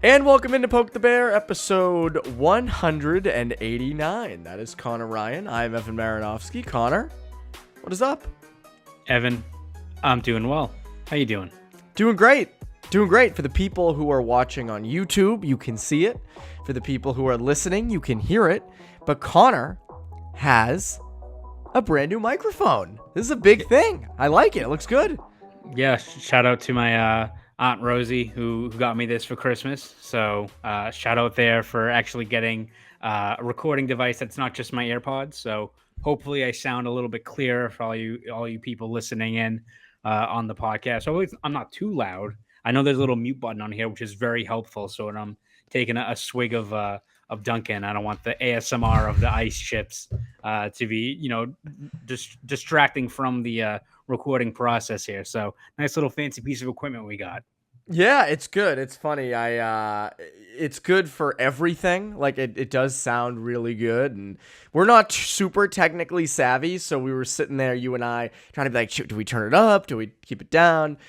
And welcome into Poke the Bear, episode 189. That is Conor Ryan. I'm Evan Marinofsky. Conor, what is up? Evan, I'm doing well. How you doing? Doing great. Doing great. For the people who are watching on YouTube, you can see it. For the people who are listening, you can hear it. But Conor has a brand new microphone. This is a big thing. I like it. It looks good. Yeah, shout out to my Aunt Rosie who got me this for Christmas. So shout out there for actually getting a recording device that's not just my AirPods. So hopefully I sound a little bit clearer for all you people listening in on the podcast. Hopefully I'm not too loud. I know there's a little mute button on here, which is very helpful. So when I'm taking a swig of Dunkin', I don't want the ASMR of the ice chips to be, distracting from the recording process here. So nice little fancy piece of equipment we got. Yeah, it's good. It's funny. It's good for everything. Like it does sound really good, and we're not super technically savvy, so we were sitting there, you and I, trying to be like, shoot, do we turn it up? Do we keep it down?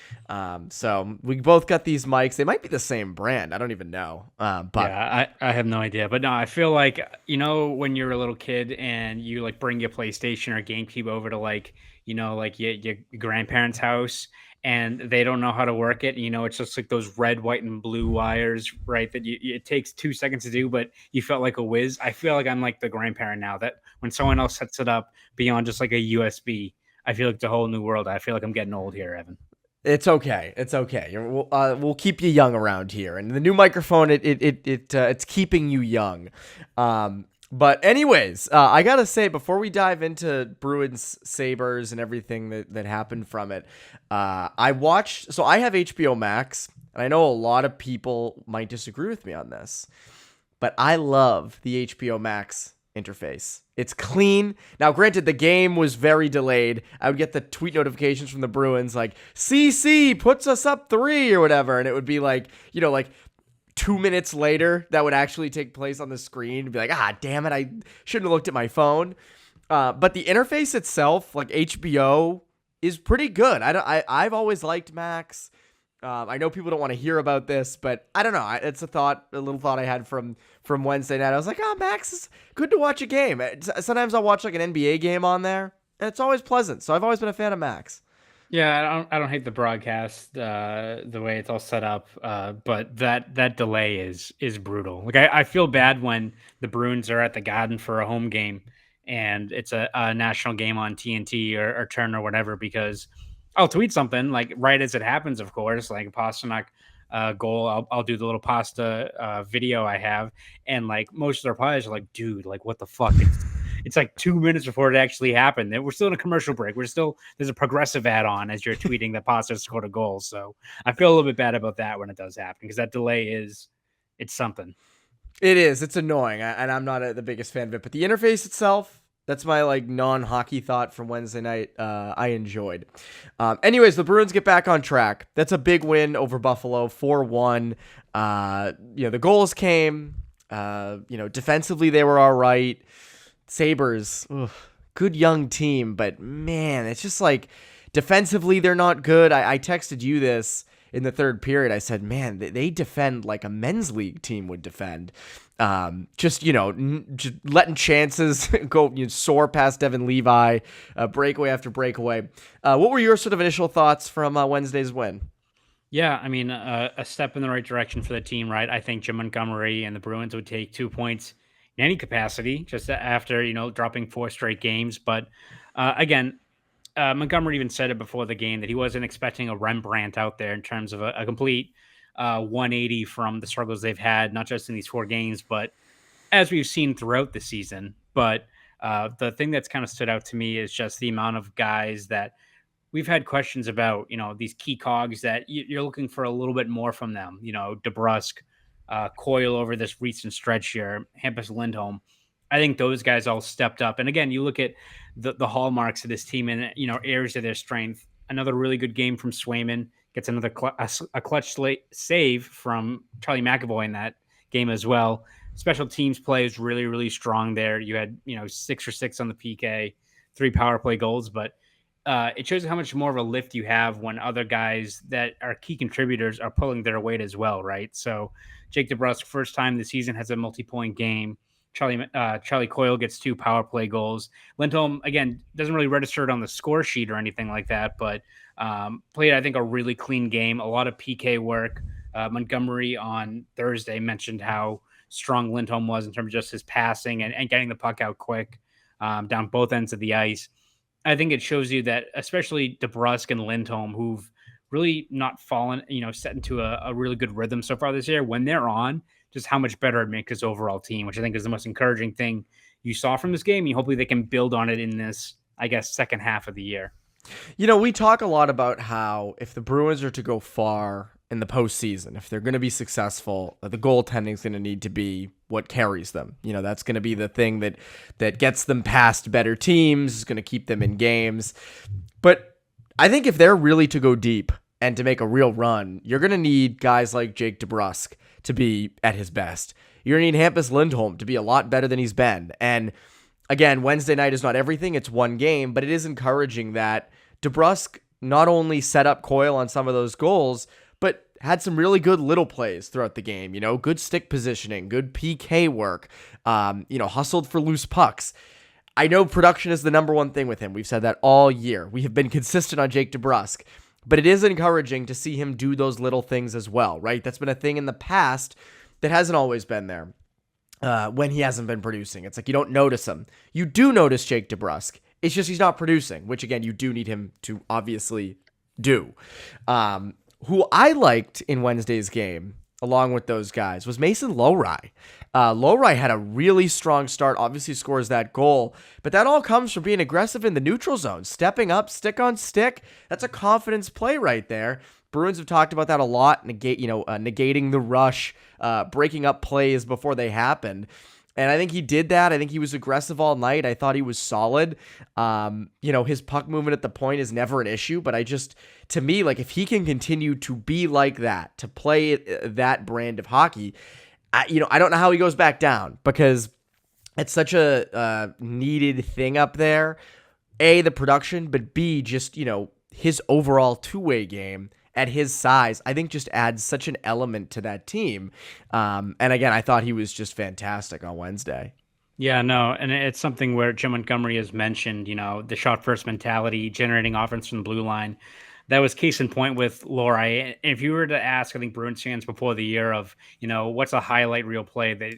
So we both got these mics. They might be the same brand. I don't even know. But yeah, I have no idea. But no, I feel like, when you're a little kid and you like bring your PlayStation or GameCube over to your grandparents' house, and they don't know how to work it. It's just like those red, white, and blue wires, right? That it takes 2 seconds to do, but you felt like a whiz. I feel like I'm like the grandparent now that when someone else sets it up beyond just like a USB, I feel like it's a whole new world. I feel like I'm getting old here, Evan. it's okay. It's okay. We'll keep you young around here, and the new microphone it's keeping you young. But anyways, I gotta say, before we dive into Bruins Sabres and everything that happened from it, I watched. So I have HBO Max, and I know a lot of people might disagree with me on this, but I love the HBO Max interface. It's clean. Now, granted, the game was very delayed. I would get the tweet notifications from the Bruins like, CC puts us up 3 or whatever, and it would be like, 2 minutes later, that would actually take place on the screen. It'd be like, damn it, I shouldn't have looked at my phone. But the interface itself, like HBO, is pretty good. I've always liked Max. I know people don't want to hear about this, but I don't know. It's a little thought I had from Wednesday night. I was like, Max is good to watch a game. Sometimes I'll watch like an NBA game on there, and it's always pleasant. So I've always been a fan of Max. Yeah, I don't hate the broadcast, the way it's all set up, but that delay is brutal. Like I feel bad when the Bruins are at the Garden for a home game, and it's a national game on TNT or Turn or whatever, because I'll tweet something like right as it happens, of course, like Pasternak goal. I'll do the little pasta video I have, and like most of the replies are like, "Dude, like what the fuck." It's like 2 minutes before it actually happened. We're still in a commercial break. There's a progressive ad on as you're tweeting that Pasta scored a goal. So I feel a little bit bad about that when it does happen, because that delay it's something. It is. It's annoying, and I'm not the biggest fan of it. But the interface itself, that's my like non-hockey thought from Wednesday night. I enjoyed. Anyways, the Bruins get back on track. That's a big win over Buffalo, 4-1. The goals came. Defensively they were all right. Sabres, good young team, but man, it's just like defensively they're not good. I texted you this in the third period. I said, man, they defend like a men's league team would defend. Just letting chances go soar past Devin Levi, breakaway after breakaway. What were your sort of initial thoughts from Wednesday's win? Yeah, I mean, a step in the right direction for the team, right? I think Jim Montgomery and the Bruins would take 2 points in any capacity, just after, dropping 4 straight games. But again, Montgomery even said it before the game that he wasn't expecting a Rembrandt out there in terms of a complete 180 from the struggles they've had, not just in these 4 games, but as we've seen throughout the season. But the thing that's kind of stood out to me is just the amount of guys that we've had questions about, these key cogs that you're looking for a little bit more from them, DeBrusk, Coyle over this recent stretch here, Hampus Lindholm. I think those guys all stepped up. And again, you look at the hallmarks of this team and, areas of their strength. Another really good game from Swayman, gets another a clutch save from Charlie McAvoy in that game as well. Special teams play is really, really strong there. You had, 6 for 6 on the PK, 3 power play goals, but it shows how much more of a lift you have when other guys that are key contributors are pulling their weight as well, right? So Jake DeBrusk, first time this season, has a multi-point game. Charlie Coyle gets 2 power play goals. Lindholm, again, doesn't really register it on the score sheet or anything like that, but played, I think, a really clean game, a lot of PK work. Montgomery on Thursday mentioned how strong Lindholm was in terms of just his passing and getting the puck out quick down both ends of the ice. I think it shows you that, especially DeBrusk and Lindholm, who've really not fallen, set into a really good rhythm so far this year, when they're on, just how much better it makes his overall team, which I think is the most encouraging thing you saw from this game. And hopefully they can build on it in this, I guess, second half of the year. We talk a lot about how if the Bruins are to go far in the postseason, if they're going to be successful, the goaltending is going to need to be what carries them. That's going to be the thing that gets them past better teams, is going to keep them in games. But I think if they're really to go deep and to make a real run, you're going to need guys like Jake DeBrusk to be at his best. You're going to need Hampus Lindholm to be a lot better than he's been. And again, Wednesday night is not everything. It's one game, but it is encouraging that DeBrusk not only set up Coyle on some of those goals, but had some really good little plays throughout the game. Good stick positioning, good PK work, hustled for loose pucks. I know production is the number one thing with him. We've said that all year. We have been consistent on Jake DeBrusk, but it is encouraging to see him do those little things as well, right? That's been a thing in the past that hasn't always been there when he hasn't been producing. It's like you don't notice him. You do notice Jake DeBrusk. It's just he's not producing, which, again, you do need him to obviously do. Who I liked in Wednesday's game, along with those guys, was Mason Lohrei. Lohrei had a really strong start, obviously scores that goal, but that all comes from being aggressive in the neutral zone, stepping up, stick on stick. That's a confidence play right there. Bruins have talked about that a lot, negating the rush, breaking up plays before they happen. And I think he did that. I think he was aggressive all night. I thought he was solid. His puck movement at the point is never an issue, but to me, like, if he can continue to be like that, to play that brand of hockey, I don't know how he goes back down, because it's such a needed thing up there. A, the production, but B, just, his overall two-way game at his size, I think just adds such an element to that team. And again, I thought he was just fantastic on Wednesday. Yeah, no, and it's something where Jim Montgomery has mentioned, the shot first mentality, generating offense from the blue line. That was case in point with Lohrei. If you were to ask, I think, Bruins fans before the year of, what's a highlight reel play that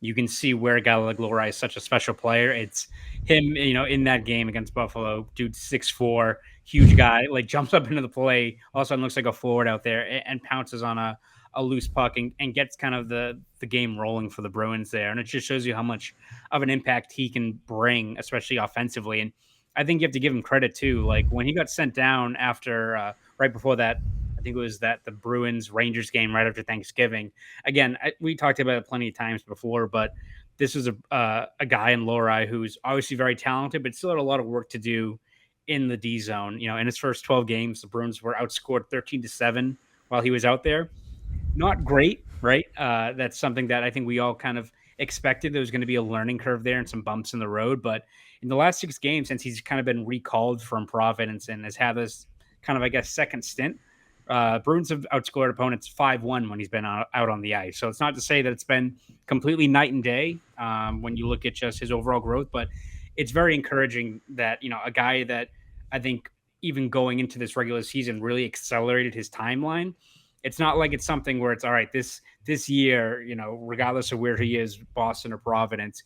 you can see where a guy like Lohrei is such a special player, it's him, in that game against Buffalo, dude, 6'4", huge guy, like jumps up into the play, all of a sudden looks like a forward out there and pounces on a loose puck and gets kind of the game rolling for the Bruins there. And it just shows you how much of an impact he can bring, especially offensively. And I think you have to give him credit too. Like when he got sent down after, right before that, I think it was the Bruins Rangers game right after Thanksgiving. Again, we talked about it plenty of times before, but this was a guy in Lohrei who's obviously very talented, but still had a lot of work to do in the D zone. In his first 12 games, the Bruins were outscored 13-7 while he was out there. Not great, right? That's something that I think we all kind of expected. There was going to be a learning curve there and some bumps in the road. But in the last 6 games, since he's kind of been recalled from Providence and has had this kind of, I guess, second stint, Bruins have outscored opponents 5-1 when he's been out on the ice. So it's not to say that it's been completely night and day when you look at just his overall growth, but it's very encouraging that, a guy that I think even going into this regular season really accelerated his timeline. It's not like it's something where it's all right, this year, regardless of where he is, Boston or Providence,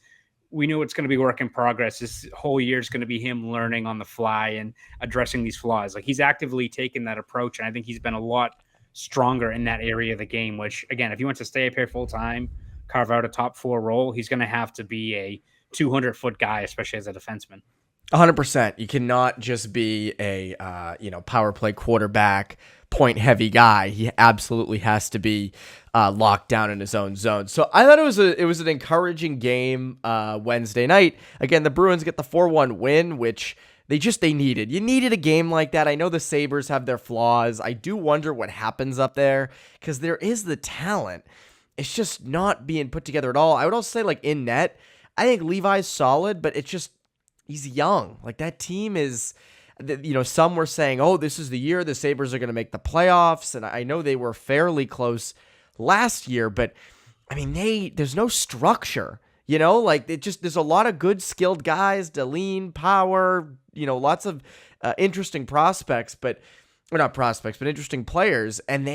we know it's going to be work in progress. This whole year is going to be him learning on the fly and addressing these flaws. Like he's actively taken that approach. And I think he's been a lot stronger in that area of the game, which again, if he wants to stay up here full time, carve out a top 4 role, he's going to have to be a 200-foot guy, especially as a defenseman. 100%. You cannot just be a power play quarterback, point heavy guy. He absolutely has to be locked down in his own zone. So I thought it was an encouraging game Wednesday night. Again, the Bruins get the 4-1 win, which they needed. You needed a game like that. I know the Sabres have their flaws. I do wonder what happens up there because there is the talent. It's just not being put together at all. I would also say, like, in net, I think Levi's solid, but it's just he's young. Like that team is, some were saying, oh, this is the year the Sabres are going to make the playoffs. And I know they were fairly close last year, but I mean, there's no structure, there's a lot of good skilled guys, Dahlin, Power, lots of interesting prospects, or not prospects, but interesting players. And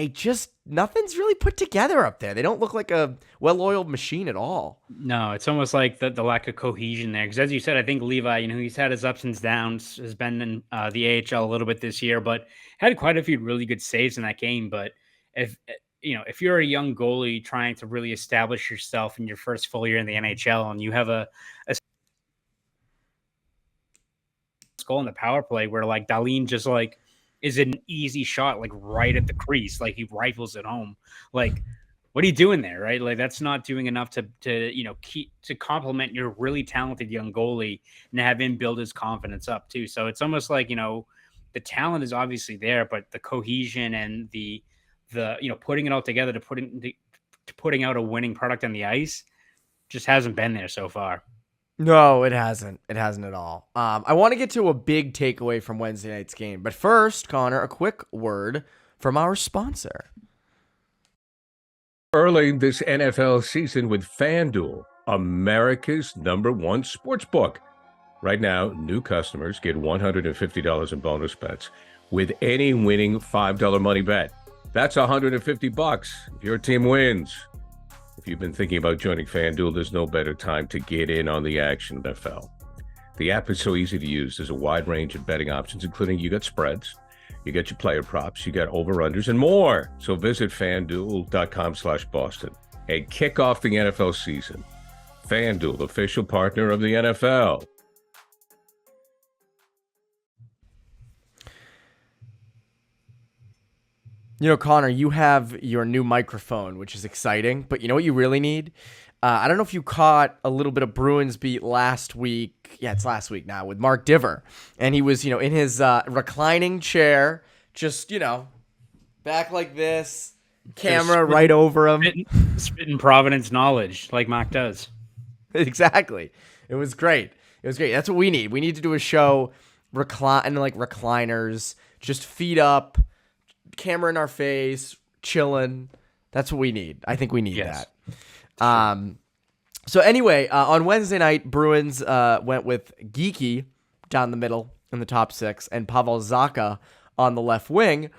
nothing's really put together up there. They don't look like a well-oiled machine at all. No, it's almost like the lack of cohesion there. Because as you said, I think Levi, he's had his ups and downs, has been in the AHL a little bit this year, but had quite a few really good saves in that game. But if you're a young goalie trying to really establish yourself in your first full year in the NHL, and you have a goal in the power play where like Dahlin just like is an easy shot, like right at the crease, like he rifles it home. Like, what are you doing there, right? Like that's not doing enough to keep to complement your really talented young goalie and have him build his confidence up too. So it's almost like the talent is obviously there, but the cohesion and the putting it all together to putting out a winning product on the ice just hasn't been there so far. No, it hasn't. It hasn't at all. I want to get to a big takeaway from Wednesday night's game. But first, Connor, a quick word from our sponsor. Early this NFL season with FanDuel, America's #1 sportsbook. Right now, new customers get $150 in bonus bets with any winning $5 money bet. That's $150 if your team wins. If you've been thinking about joining FanDuel, there's no better time to get in on the action, NFL. The app is so easy to use. There's a wide range of betting options, including you got spreads, you got your player props, you got over-unders, and more. So visit FanDuel.com/Boston and kick off the NFL season. FanDuel, official partner of the NFL. Connor, you have your new microphone, which is exciting, but you know what you really need? I don't know if you caught a little bit of Bruins beat last week. Yeah, it's last week now with Mark Diver. And he was, in his reclining chair, just, back like this, camera right over him. Spitting Providence knowledge like Mark does. Exactly. It was great. That's what we need. We need to do a show recliners, just feet up, camera in our face, chilling. That's what we need. I think we need that. So anyway, on Wednesday night, Bruins went with Geeky down the middle in the top six and Pavel Zacha on the left wing,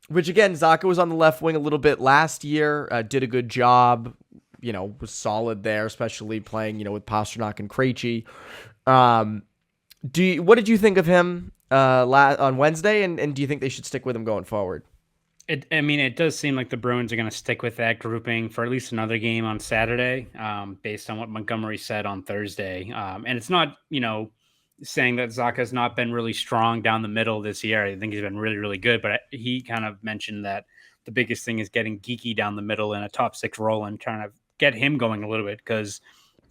which again, Zacha was on the left wing a little bit last year, did a good job, was solid there, especially playing, with Pastrnak and Krejci. What did you think of him on Wednesday, and do you think they should stick with him going forward? It does seem like the Bruins are going to stick with that grouping for at least another game on Saturday, based on what Montgomery said on Thursday. And it's not, saying that Zacha has not been really strong down the middle this year. I think he's been really, really good, but he kind of mentioned that the biggest thing is getting Geeky down the middle in a top six role and trying to get him going a little bit, because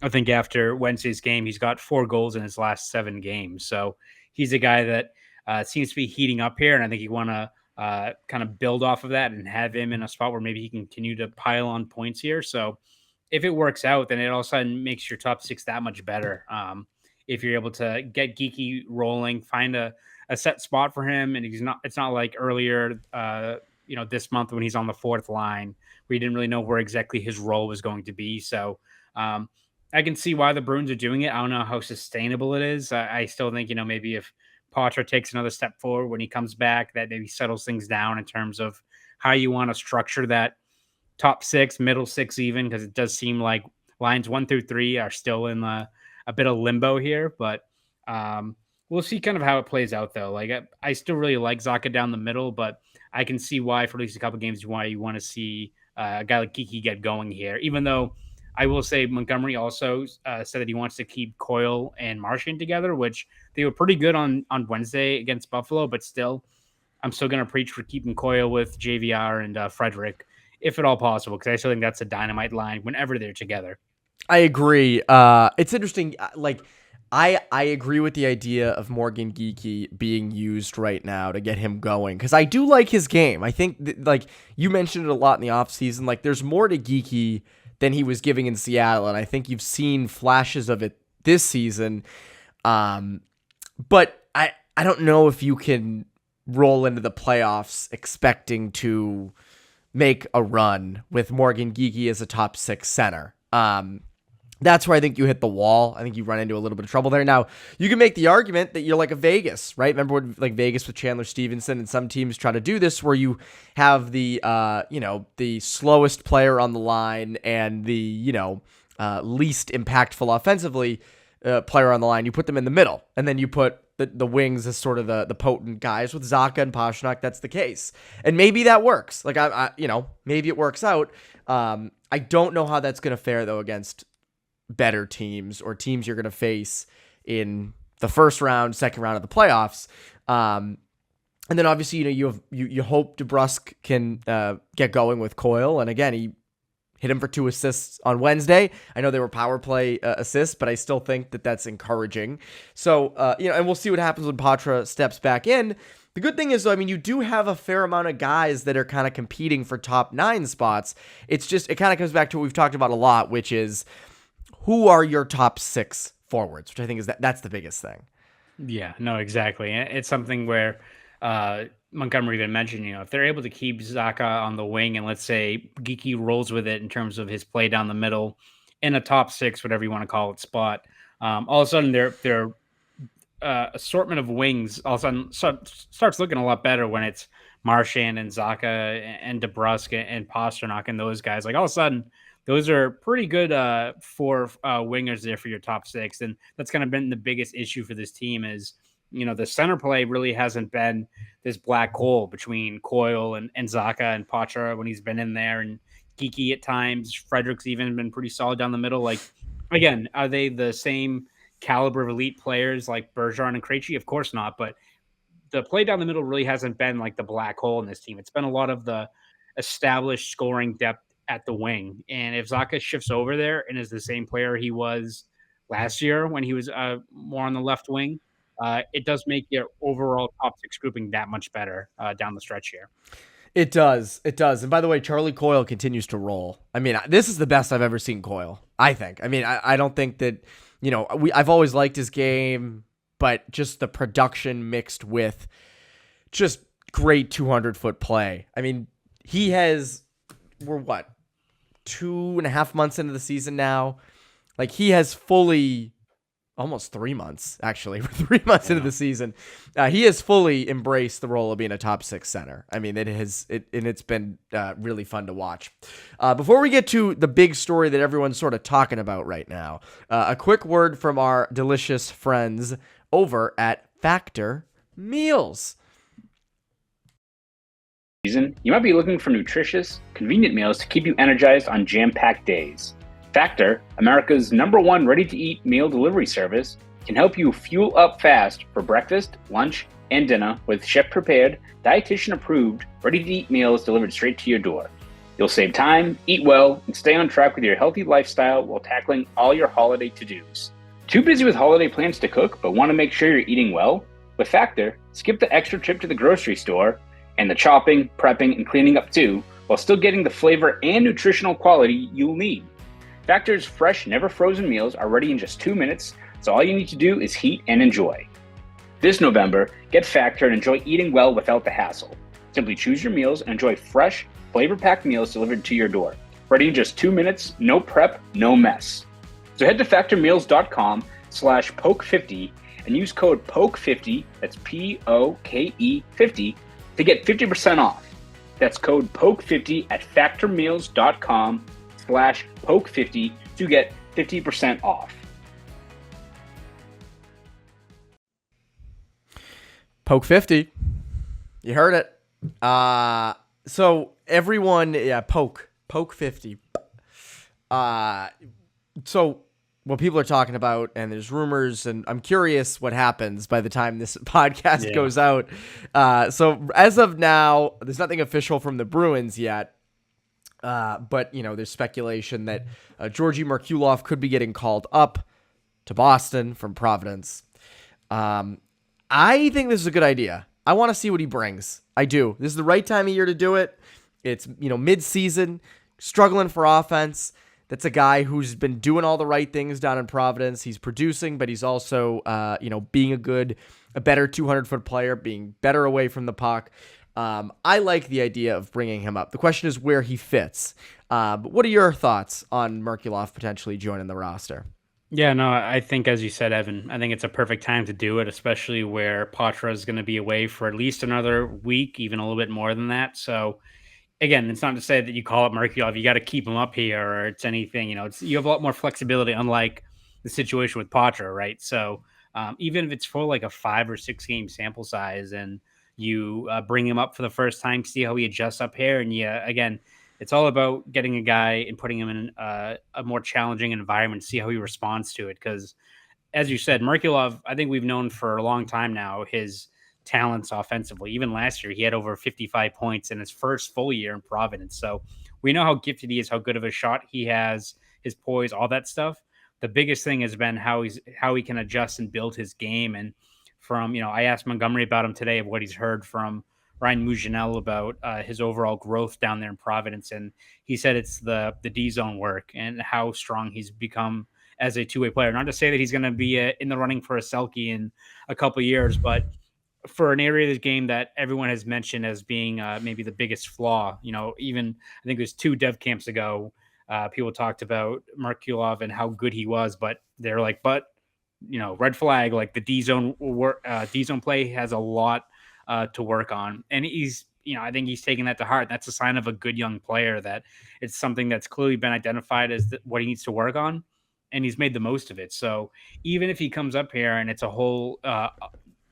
I think after Wednesday's game, he's got 4 goals in his last 7 games. So he's a guy that seems to be heating up here, and I think you want to kind of build off of that and have him in a spot where maybe he can continue to pile on points here. So if it works out, then it all of a sudden makes your top 6 that much better. If you're able to get Geeky rolling, find a set spot for him, and it's not like earlier, this month when he's on the 4th line, where you didn't really know where exactly his role was going to be. So I can see why the Bruins are doing it. I don't know how sustainable it is. I still think, maybe if Potter takes another step forward when he comes back, that maybe settles things down in terms of how you want to structure that top 6, middle 6 even, because it does seem like lines 1 through 3 are still in a bit of limbo here. But we'll see kind of how it plays out, though. Like I still really like Zacha down the middle, but I can see why for at least a couple games why you want to see a guy like Geeky get going here, even though I will say Montgomery also said that he wants to keep Coyle and Marchand together, which they were pretty good on Wednesday against Buffalo. But still, I'm still going to preach for keeping Coyle with JVR and Frederick, if at all possible, because I still think that's a dynamite line whenever they're together. I agree. It's interesting. I agree with the idea of Morgan Geeky being used right now to get him going, because I do like his game. I think, you mentioned it a lot in the offseason. Like, there's more to Geeky than he was giving in Seattle, and I think you've seen flashes of it this season. But I don't know if you can roll into the playoffs expecting to make a run with Morgan Geekie as a top 6 center. That's where I think you hit the wall. I think you run into a little bit of trouble there. Now, you can make the argument that you're like a Vegas, right? Remember what like Vegas with Chandler Stevenson, and some teams try to do this where you have the the slowest player on the line and the least impactful offensively player on the line. You put them in the middle, and then you put the wings as sort of the potent guys. With Zacha and Pastrnak, that's the case, and maybe that works. Like maybe it works out. I don't know how that's going to fare though against better teams or teams you're going to face in the first round, second round of the playoffs. And then obviously, you hope DeBrusk can get going with Coyle. And again, he hit him for 2 assists on Wednesday. I know they were power play assists, but I still think that that's encouraging. So, and we'll see what happens when Patra steps back in. The good thing is, though, I mean, you do have a fair amount of guys that are kind of competing for top 9 spots. It's just, it kind of comes back to what we've talked about a lot, which is, who are your top 6 forwards, which I think is that's the biggest thing. Yeah, no, exactly. It's something where Montgomery even mentioned, if they're able to keep Zacha on the wing and let's say Geekie rolls with it in terms of his play down the middle in a top 6, whatever you want to call it, spot, all of a sudden their assortment of wings all of a sudden starts looking a lot better when it's Marchand and Zacha and DeBrusk and Pastrnak and those guys. Like all of a sudden, those are pretty good for wingers there for your top 6. And that's kind of been the biggest issue for this team is, the center play really hasn't been this black hole between Coyle and Zacha and Patra when he's been in there, and Geekie at times. Frederick's even been pretty solid down the middle. Like, again, are they the same caliber of elite players like Bergeron and Krejci? Of course not. But the play down the middle really hasn't been like the black hole in this team. It's been a lot of the established scoring depth at the wing. And if Zacha shifts over there and is the same player he was last year when he was more on the left wing, it does make your overall top 6 grouping that much better down the stretch here. It does. And by the way, Charlie Coyle continues to roll. I mean, this is the best I've ever seen Coyle, I think. I mean, I don't think that, I've always liked his game, but just the production mixed with just great 200-foot play. I mean, we're 2.5 months into the season now. Like he has fully, almost 3 months actually, 3 months into the season, he has fully embraced the role of being a top 6 center. I mean, it's been really fun to watch. Before we get to the big story that everyone's sort of talking about right now, a quick word from our delicious friends over at Factor Meals. You might be looking for nutritious, convenient meals to keep you energized on jam-packed days. Factor, America's #1 ready-to-eat meal delivery service, can help you fuel up fast for breakfast, lunch, and dinner with chef-prepared, dietitian-approved, ready-to-eat meals delivered straight to your door. You'll save time, eat well, and stay on track with your healthy lifestyle while tackling all your holiday to-dos. Too busy with holiday plans to cook, but want to make sure you're eating well? With Factor, skip the extra trip to the grocery store and the chopping, prepping, and cleaning up too, while still getting the flavor and nutritional quality you'll need. Factor's fresh, never frozen meals are ready in just 2 minutes, so all you need to do is heat and enjoy. This November, get Factor and enjoy eating well without the hassle. Simply choose your meals and enjoy fresh, flavor-packed meals delivered to your door. Ready in just 2 minutes, no prep, no mess. So head to factormeals.com/poke50 and use code POKE50, that's POKE 50, to get 50% off. That's code POKE50 at factormeals.com/poke50 to get 50% off. Poke 50. You heard it. So everyone, poke 50. So what people are talking about, and there's rumors, and I'm curious what happens by the time this podcast goes out. So as of now, there's nothing official from the Bruins yet. But, there's speculation that Georgii Merkulov could be getting called up to Boston from Providence. I think this is a good idea. I want to see what he brings. I do. This is the right time of year to do it. It's, mid-season, struggling for offense. That's a guy who's been doing all the right things down in Providence. He's producing, but he's also, being a good a better 200-foot player, being better away from the puck. I like the idea of bringing him up. The question is where he fits. But what are your thoughts on Merkulov potentially joining the roster? Yeah, no, I think as you said, Evan, I think it's a perfect time to do it, especially where Patra is going to be away for at least another week, even a little bit more than that. So again, it's not to say that you call up Merkulov, you got to keep him up here or it's anything, you have a lot more flexibility, unlike the situation with Patra, right? So even if it's for like a 5 or 6 game sample size and you bring him up for the first time, see how he adjusts up here. And yeah, again, it's all about getting a guy and putting him in a more challenging environment, see how he responds to it. Because as you said, Merkulov, I think we've known for a long time now his talents offensively. Even last year, he had over 55 points in his first full year in Providence. So we know how gifted he is, how good of a shot he has, his poise, all that stuff. The biggest thing has been how he can adjust and build his game. And from, I asked Montgomery about him today of what he's heard from Ryan Mujanel about his overall growth down there in Providence. And he said it's the D zone work and how strong he's become as a two-way player. Not to say that he's going to be in the running for a Selke in a couple of years, but for an area of the game that everyone has mentioned as being maybe the biggest flaw, even I think it was 2 dev camps ago, people talked about Merkulov and how good he was, but they're like, red flag, like the D zone play has a lot to work on. And he's, I think he's taking that to heart. That's a sign of a good young player, that it's something that's clearly been identified as what he needs to work on. And he's made the most of it. So even if he comes up here and it's a whole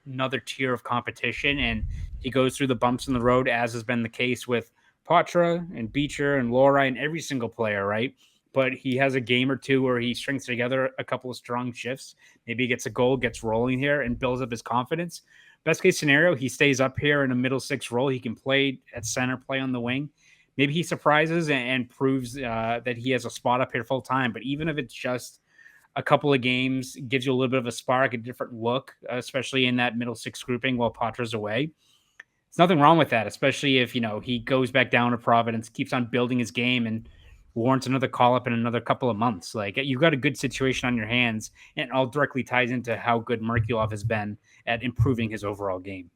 another tier of competition and he goes through the bumps in the road, as has been the case with Patra and Beecher and Lohrei and every single player, right? But he has a game or two where he strings together a couple of strong shifts. Maybe he gets a goal, gets rolling here, and builds up his confidence. Best case scenario, he stays up here in a middle 6 role. He can play at center, play on the wing. Maybe he surprises and proves that he has a spot up here full time. But even if it's just a couple of games, gives you a little bit of a spark, a different look, especially in that middle 6 grouping while Patra's away. There's nothing wrong with that, especially if, he goes back down to Providence, keeps on building his game and warrants another call up in another couple of months. Like, you've got a good situation on your hands, and it all directly ties into how good Merkulov has been at improving his overall game.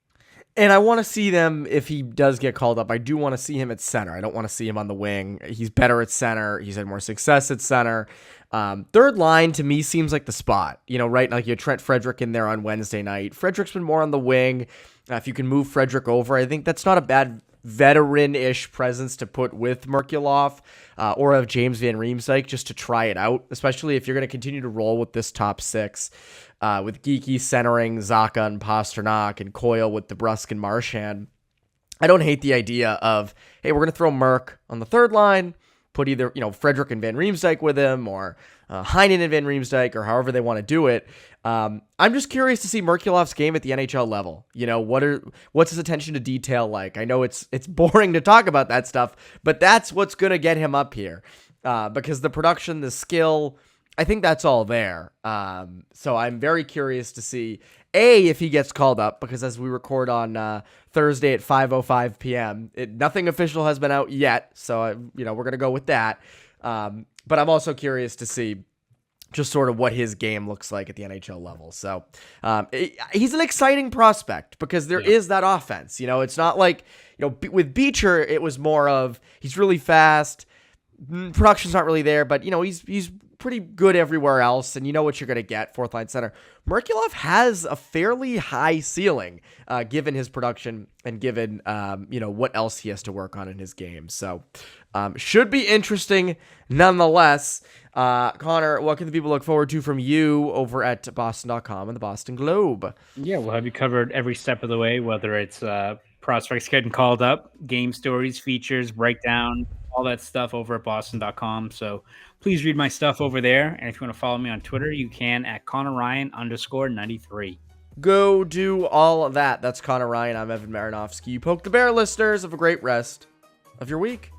And I want to see them, if he does get called up, I do want to see him at center. I don't want to see him on the wing. He's better at center. He's had more success at center. Third line, to me, seems like the spot. Right? Like, you had Trent Frederick in there on Wednesday night. Frederick's been more on the wing. If you can move Frederick over, I think that's not a bad veteran-ish presence to put with Merkulov or of James Van Riemsdyk just to try it out, especially if you're going to continue to roll with this top 6 with Geekie centering Zacha and Pasternak and Coyle with DeBrusk and Marchand. I don't hate the idea of, hey, we're going to throw Merk on the third line, put either, Frederick and Van Riemsdyk with him or Heinen and Van Riemsdyk or however they want to do it. I'm just curious to see Merkulov's game at the NHL level. What's his attention to detail like? I know it's boring to talk about that stuff, but that's what's going to get him up here because the production, the skill, I think that's all there. So I'm very curious to see, if he gets called up, because as we record on Thursday at 5:05 p.m., nothing official has been out yet. So, we're going to go with that. But I'm also curious to see just sort of what his game looks like at the NHL level. So he's an exciting prospect because there is that offense. It's not like, with Beecher, it was more of he's really fast. Production's not really there, but, he's pretty good everywhere else, and you know what you're going to get, fourth line center. Merkulov has a fairly high ceiling, given his production and given, what else he has to work on in his game. So, should be interesting nonetheless. Connor, what can the people look forward to from you over at Boston.com and the Boston Globe? Yeah, we'll have you covered every step of the way, whether it's prospects getting called up, game stories, features, breakdown, all that stuff over at Boston.com. So please read my stuff over there. And if you want to follow me on Twitter, you can at Conor Ryan _93. Go do all of that. That's Conor Ryan. I'm Evan Marinofsky. You Poke the Bear listeners. Have a great rest of your week.